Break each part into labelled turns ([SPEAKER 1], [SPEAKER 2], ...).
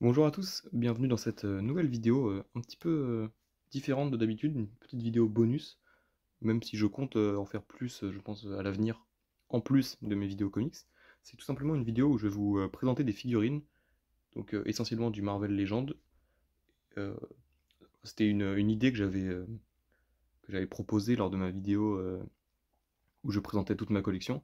[SPEAKER 1] Bonjour à tous, bienvenue dans cette nouvelle vidéo un petit peu différente de d'habitude, une petite vidéo bonus, même si je compte en faire plus, je pense, à l'avenir, en plus de mes vidéos comics. C'est tout simplement une vidéo où je vais vous présenter des figurines, donc essentiellement du Marvel Legends. Euh, C'était une idée que j'avais proposée lors de ma vidéo où je présentais toute ma collection,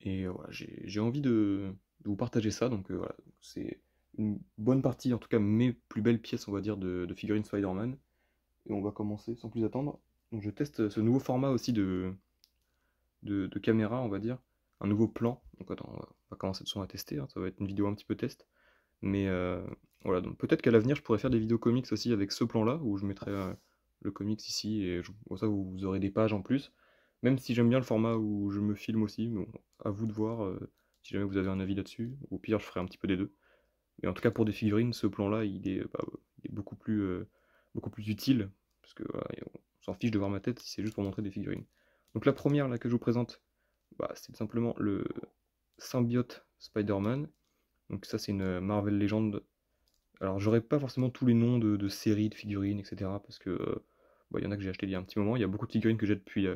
[SPEAKER 1] et voilà, j'ai envie de vous partager ça, donc voilà, c'est une bonne partie, en tout cas mes plus belles pièces, on va dire, de figurines Spider-Man. Et on va commencer sans plus attendre. Donc je teste ce nouveau format aussi de caméra, on va dire, un nouveau plan. Donc attends, on va commencer de son à tester, hein. Ça va être une vidéo un petit peu test. Mais voilà, donc peut-être qu'à l'avenir je pourrais faire des vidéos comics aussi avec ce plan-là, où je mettrai le comics ici, et comme ça vous aurez des pages en plus. Même si j'aime bien le format où je me filme aussi, bon, à vous de voir si jamais vous avez un avis là-dessus. Au pire, je ferai un petit peu des deux. Mais en tout cas, pour des figurines, ce plan-là, il est beaucoup plus utile, parce que voilà, on s'en fiche de voir ma tête si c'est juste pour montrer des figurines. Donc la première là que je vous présente, c'est tout simplement le symbiote Spider-Man. Donc ça, c'est une Marvel Legend. Alors j'aurais pas forcément tous les noms de séries, de figurines, etc. Parce que il y en a que j'ai acheté il y a un petit moment. Il y a beaucoup de figurines que j'ai depuis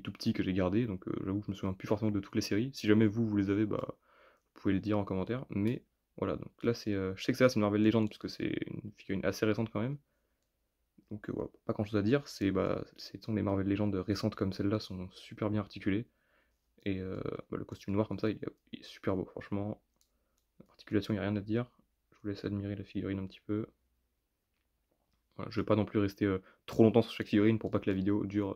[SPEAKER 1] tout petit que j'ai gardé, donc j'avoue que je me souviens plus forcément de toutes les séries. Si jamais vous les avez, vous pouvez le dire en commentaire. Mais voilà, donc là je sais que c'est Marvel Legends parce que c'est une figurine assez récente quand même. Donc voilà, pas grand chose à dire. Ce sont les Marvel Legends récentes comme celle-là sont super bien articulées. Et le costume noir comme ça, il est super beau, franchement. Articulation, il n'y a rien à dire. Je vous laisse admirer la figurine un petit peu. Voilà, je vais pas non plus rester trop longtemps sur chaque figurine pour pas que la vidéo dure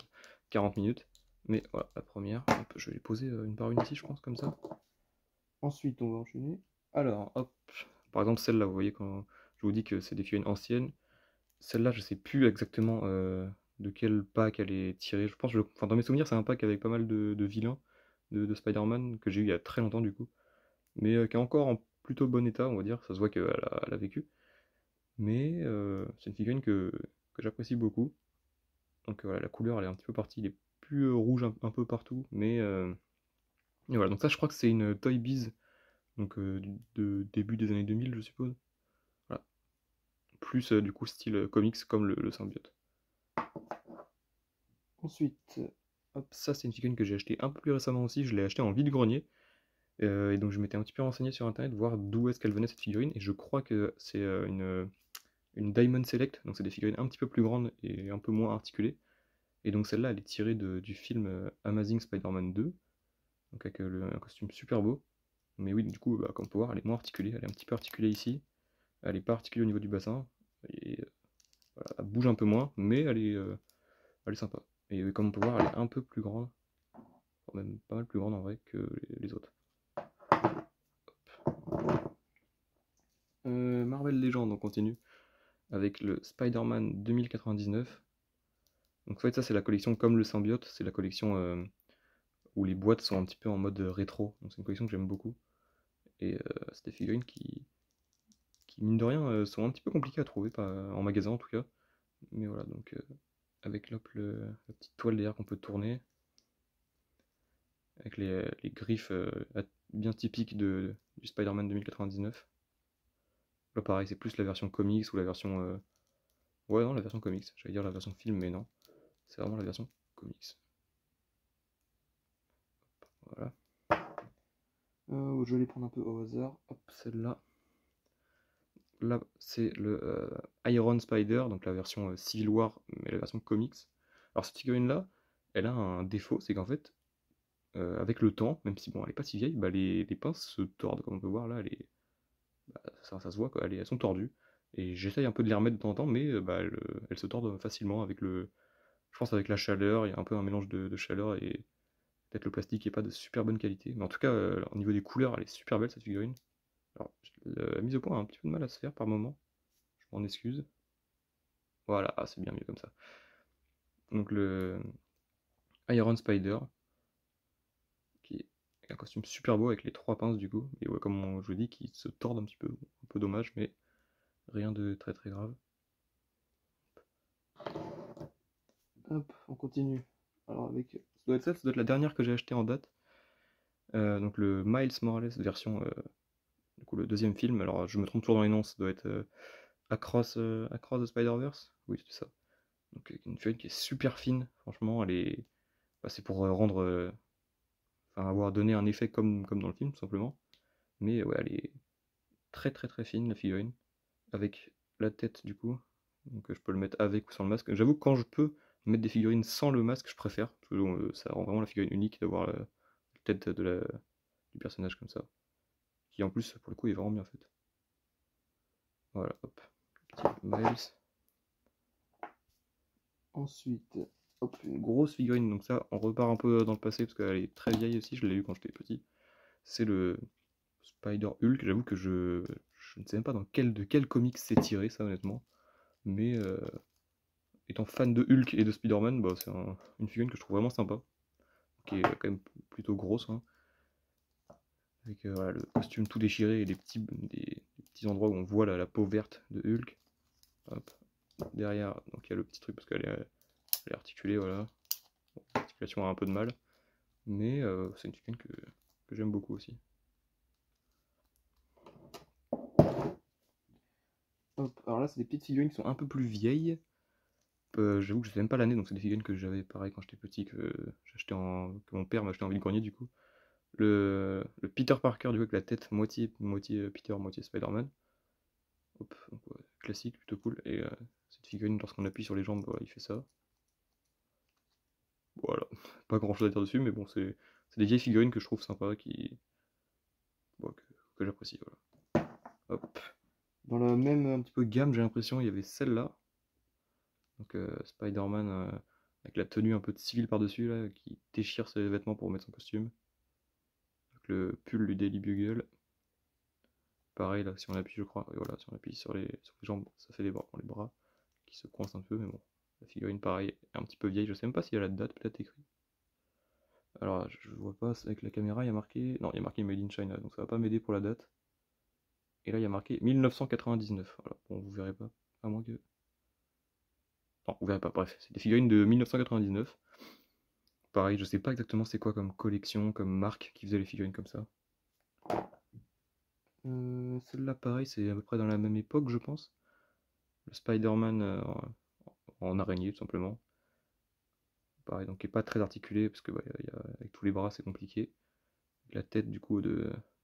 [SPEAKER 1] 40 minutes. Mais voilà, la première, hop, je vais les poser une par une ici, je pense, comme ça. Ensuite, on va enchaîner. Alors, hop, par exemple celle-là, vous voyez quand je vous dis que c'est des figurines anciennes. Celle-là, je sais plus exactement de quel pack elle est tirée. Je pense, enfin, dans mes souvenirs, c'est un pack avec pas mal de vilains de Spider-Man que j'ai eu il y a très longtemps du coup, mais qui est encore en plutôt bon état, on va dire. Ça se voit qu'elle a vécu, mais c'est une figurine que j'apprécie beaucoup. Donc voilà, la couleur, elle est un petit peu partie. Il est plus rouge un peu partout, mais et voilà. Donc ça, je crois que c'est une Toy Biz, donc de début des années 2000, je suppose. Voilà. Plus du coup style comics comme le symbiote. Ensuite, hop, ça c'est une figurine que j'ai acheté un peu plus récemment aussi, je l'ai acheté en vide-grenier. Et donc je m'étais un petit peu renseigné sur internet, voir d'où est-ce qu'elle venait cette figurine, et je crois que c'est une Diamond Select, donc c'est des figurines un petit peu plus grandes et un peu moins articulées. Et donc celle-là, elle est tirée du film Amazing Spider-Man 2, donc avec un costume super beau. Mais oui, du coup, comme on peut voir, elle est moins articulée, elle est un petit peu articulée ici, elle est pas articulée au niveau du bassin, et voilà, elle bouge un peu moins, mais elle est sympa. Et comme on peut voir, elle est un peu plus grande, enfin, même pas mal plus grande en vrai que les autres. Marvel Legends, on continue avec le Spider-Man 2099. Donc en fait ça c'est la collection comme le symbiote, c'est la collection où les boîtes sont un petit peu en mode rétro. Donc c'est une collection que j'aime beaucoup. Et c'est des figurines qui mine de rien sont un petit peu compliquées à trouver, pas en magasin en tout cas. Mais voilà, donc avec la petite toile derrière qu'on peut tourner, avec les griffes bien typiques du Spider-Man 2099. Là pareil, c'est plus la version comics ou la version... Ouais non, la version comics, j'allais dire la version film, mais non. C'est vraiment la version comics. Voilà. Je vais les prendre un peu au hasard. Hop, celle-là. Là, c'est le Iron Spider, donc la version Civil War, mais la version comics. Alors cette figurine-là, elle a un défaut, c'est qu'en fait, avec le temps, même si bon, elle est pas si vieille, les pinces se tordent, comme on peut voir là, ça se voit, quoi, elles sont tordues. Et j'essaye un peu de les remettre de temps en temps, mais elles se tordent facilement avec je pense avec la chaleur, il y a un peu un mélange de chaleur et peut-être le plastique qui est pas de super bonne qualité. Mais en tout cas, au niveau des couleurs, elle est super belle cette figurine. Alors, la mise au point a un petit peu de mal à se faire par moment, je m'en excuse. Voilà, c'est bien mieux comme ça. Donc le Iron Spider, qui est un costume super beau avec les trois pinces du coup, et ouais, comme je vous dis, qui se tordent un peu dommage, mais rien de très très grave. Hop, on continue. Alors ça doit être ça doit être la dernière que j'ai achetée en date. Donc le Miles Morales version Du coup, le deuxième film, alors je me trompe toujours dans les noms, ça doit être Across the Spider-Verse? Oui, c'est ça. Donc une figurine qui est super fine, franchement, c'est pour rendre, enfin avoir donné un effet comme dans le film, tout simplement. Mais ouais, elle est très très très fine, la figurine, avec la tête du coup. Donc je peux le mettre avec ou sans le masque. J'avoue que quand je peux mettre des figurines sans le masque, je préfère, parce que ça rend vraiment la figurine unique d'avoir la tête du personnage comme ça. Qui en plus, pour le coup, est vraiment bien faite. Voilà, hop, petit Miles. Ensuite, hop, une grosse figurine, donc ça, on repart un peu dans le passé, parce qu'elle est très vieille aussi, je l'ai eu quand j'étais petit. C'est le Spider-Hulk, j'avoue que je ne sais même pas de quel comics c'est tiré, ça, honnêtement. Mais étant fan de Hulk et de Spider-Man, bah, c'est une figurine que je trouve vraiment sympa, qui est quand même plutôt grosse, hein, avec voilà, le costume tout déchiré et des petits endroits où on voit la peau verte de Hulk. Hop. Derrière, donc il y a le petit truc parce qu'elle est articulée, voilà. Bon, l'articulation a un peu de mal, mais c'est une figurine que j'aime beaucoup aussi. Hop, alors là, c'est des petites figurines qui sont un peu plus vieilles. J'avoue que je sais même pas l'année, donc c'est des figurines que j'avais pareil quand j'étais petit, que mon père m'a acheté en vide-grenier du coup. Le Peter Parker du coup avec la tête moitié Peter, moitié Spider-Man. Hop, donc, ouais, classique, plutôt cool. Et cette figurine, lorsqu'on appuie sur les jambes, il fait ça. Voilà, pas grand chose à dire dessus, mais bon, c'est des vieilles figurines que je trouve sympas, bon, que j'apprécie. Voilà. Hop. Dans la même un petit peu gamme, j'ai l'impression, il y avait celle-là. Donc Spider-Man avec la tenue un peu de civil par-dessus, là, qui déchire ses vêtements pour mettre son costume. Avec le pull du Daily Bugle. Pareil, là, si on appuie, je crois, et voilà, si on appuie sur les jambes, ça fait les bras qui se coincent un peu, mais bon. La figurine, pareil, est un petit peu vieille, je sais même pas s'il y a la date peut-être écrite. Alors, je vois pas, avec la caméra, il y a marqué. Non, il y a marqué Made in China, donc ça va pas m'aider pour la date. Et là, il y a marqué 1999. Voilà, bon, vous verrez pas, à moins que. Non, vous verrez pas, bref, c'est des figurines de 1999. Pareil, je sais pas exactement c'est quoi comme collection, comme marque qui faisait les figurines comme ça. Celle-là, pareil, c'est à peu près dans la même époque, je pense. Le Spider-Man en araignée, tout simplement. Pareil, donc qui est pas très articulé, parce que avec tous les bras, c'est compliqué. La tête, du coup,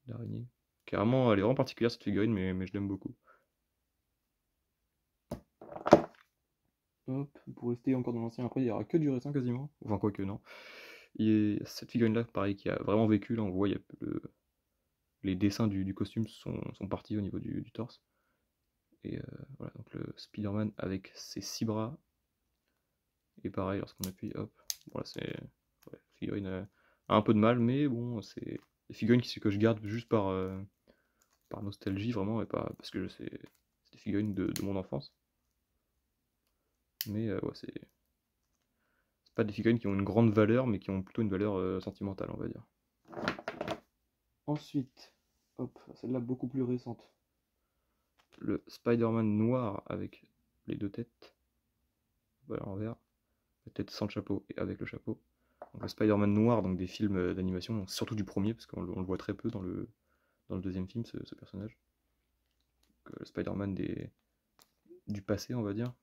[SPEAKER 1] d'araignée. Carrément, elle est vraiment particulière, cette figurine, mais je l'aime beaucoup. Hop, pour rester encore dans l'ancien, après il n'y aura que du récent quasiment. Enfin, quoique non. Et cette figurine-là, pareil, qui a vraiment vécu, là on voit, les dessins du costume sont partis au niveau du torse. Et voilà, donc le Spider-Man avec ses 6 bras. Et pareil, lorsqu'on appuie, hop, voilà, c'est. Ouais, figurine a un peu de mal, mais bon, c'est des figurines que je garde juste par nostalgie vraiment, et pas parce que c'est des figurines de mon enfance. Mais ouais, c'est pas des figurines qui ont une grande valeur, mais qui ont plutôt une valeur sentimentale, on va dire. Ensuite, hop, celle-là beaucoup plus récente. Le Spider-Man noir avec les deux têtes. Voilà, à l'envers. La tête sans le chapeau et avec le chapeau. Donc le Spider-Man noir, donc des films d'animation, surtout du premier, parce qu'on le voit très peu dans le deuxième film, ce personnage. Le Spider-Man du passé, on va dire.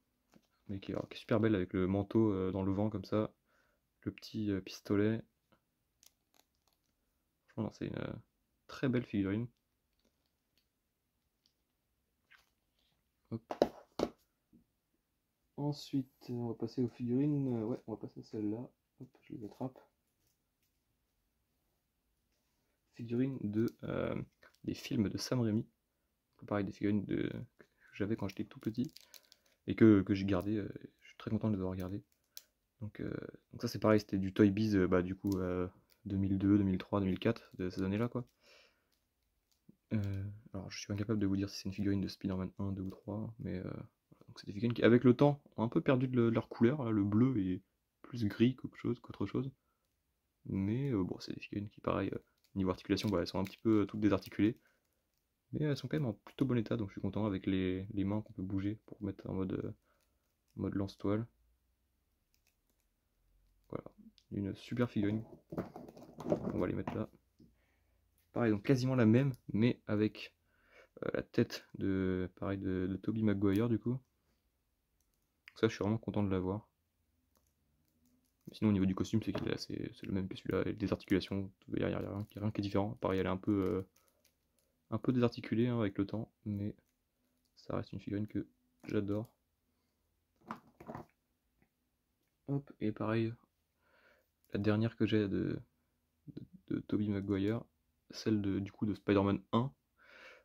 [SPEAKER 1] Mais qui est super belle avec le manteau dans le vent comme ça. Le petit pistolet. Franchement, c'est une très belle figurine. Hop. Ensuite, on va passer aux figurines. Ouais, on va passer à celle-là. Hop, je les attrape. Figurines des films de Sam Raimi. Pareil, des figurines que j'avais quand j'étais tout petit et que j'ai gardé. Je suis très content de les avoir gardées. Donc ça, c'est pareil, c'était du Toy Biz, du coup, 2002, 2003, 2004, de ces années-là, quoi. Alors, je suis incapable de vous dire si c'est une figurine de Spider-Man 1, 2 ou 3, mais donc c'est des figurines qui, avec le temps, ont un peu perdu de leur couleur. Là, le bleu est plus gris qu'autre chose. Mais bon, c'est des figurines qui, pareil, niveau articulation, elles sont un petit peu toutes désarticulées. Mais elles sont quand même en plutôt bon état, donc je suis content avec les mains qu'on peut bouger pour mettre en mode lance-toile. Voilà, une super figurine. On va les mettre là. Pareil, donc quasiment la même, mais avec La tête de, pareil, de Tobey Maguire du coup. Ça, je suis vraiment content de l'avoir. Sinon, au niveau du costume, c'est le même que celui-là, avec des articulations, il n'y a rien qui est différent. Pareil, elle est un peu désarticulée hein, avec le temps, mais ça reste une figurine que j'adore. Hop, et pareil, la dernière que j'ai de Tobey Maguire, celle du coup de Spider-Man 1,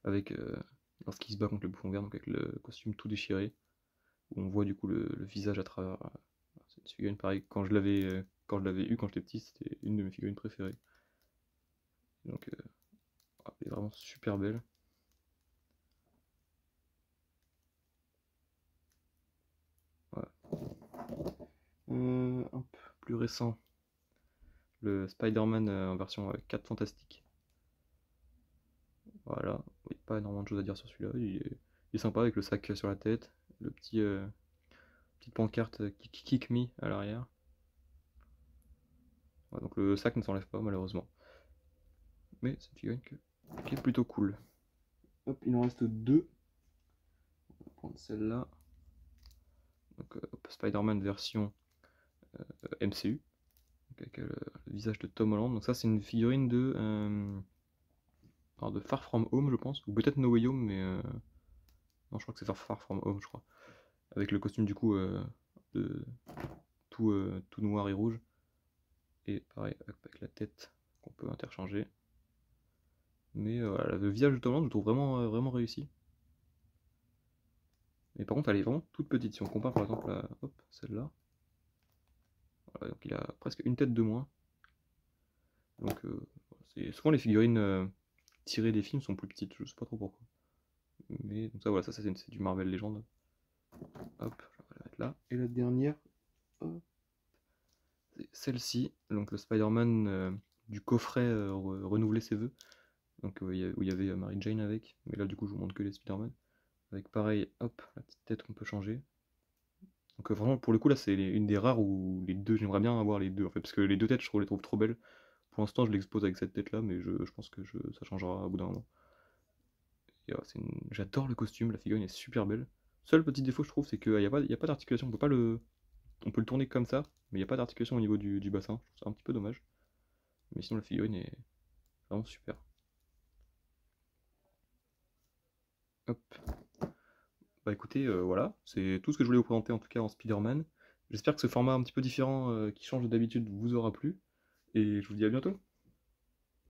[SPEAKER 1] avec lorsqu'il se bat contre le bouffon vert, donc avec le costume tout déchiré, où on voit du coup le visage à travers. C'est une figurine pareil, quand je l'avais eu quand j'étais petit, c'était une de mes figurines préférées. Donc elle est vraiment super belle. Voilà. Un peu plus récent, le Spider-Man en version 4 Fantastique. Voilà, oui, pas énormément de choses à dire sur celui-là, il est sympa avec le sac sur la tête, le petite pancarte Kick Me à l'arrière. Ouais, donc le sac ne s'enlève pas malheureusement. Mais c'est une figurine qui est plutôt cool. Hop, il en reste deux. On va prendre celle-là. Donc Spider-Man version MCU. Donc, avec le visage de Tom Holland. Donc ça c'est une figurine de Far From Home je pense. Ou peut-être No Way Home mais non je crois que c'est Far From Home je crois. Avec le costume du coup de tout noir et rouge. Et pareil avec la tête qu'on peut interchanger. Mais voilà, le visage de Tom Holland je le trouve vraiment réussi. Mais par contre elle est vraiment toute petite. Si on compare par exemple à celle-là. Voilà, donc il a presque une tête de moins. Donc souvent les figurines tirées des films sont plus petites, je sais pas trop pourquoi. Mais donc ça voilà, ça c'est du Marvel Legends. Hop, je vais la mettre là. Et la dernière, c'est celle-ci, donc le Spider-Man du coffret renouveler ses vœux. Donc où il y avait Mary Jane avec, mais là du coup je vous montre que les Spider-Man. Avec pareil, hop, la petite tête qu'on peut changer. Donc vraiment pour le coup là c'est une des rares où les deux, j'aimerais bien avoir les deux en fait, parce que les deux têtes je les trouve trop belles. Pour l'instant je l'expose avec cette tête là, mais je pense que ça changera au bout d'un moment. J'adore le costume, la figurine est super belle. Seul petit défaut je trouve c'est qu'il n'y a pas d'articulation, on peut le tourner comme ça, mais il n'y a pas d'articulation au niveau du bassin, je trouve ça un petit peu dommage. Mais sinon la figurine est vraiment super. Hop. Bah écoutez, voilà, c'est tout ce que je voulais vous présenter en tout cas en Spider-Man. J'espère que ce format un petit peu différent qui change d'habitude vous aura plu, et je vous dis à bientôt.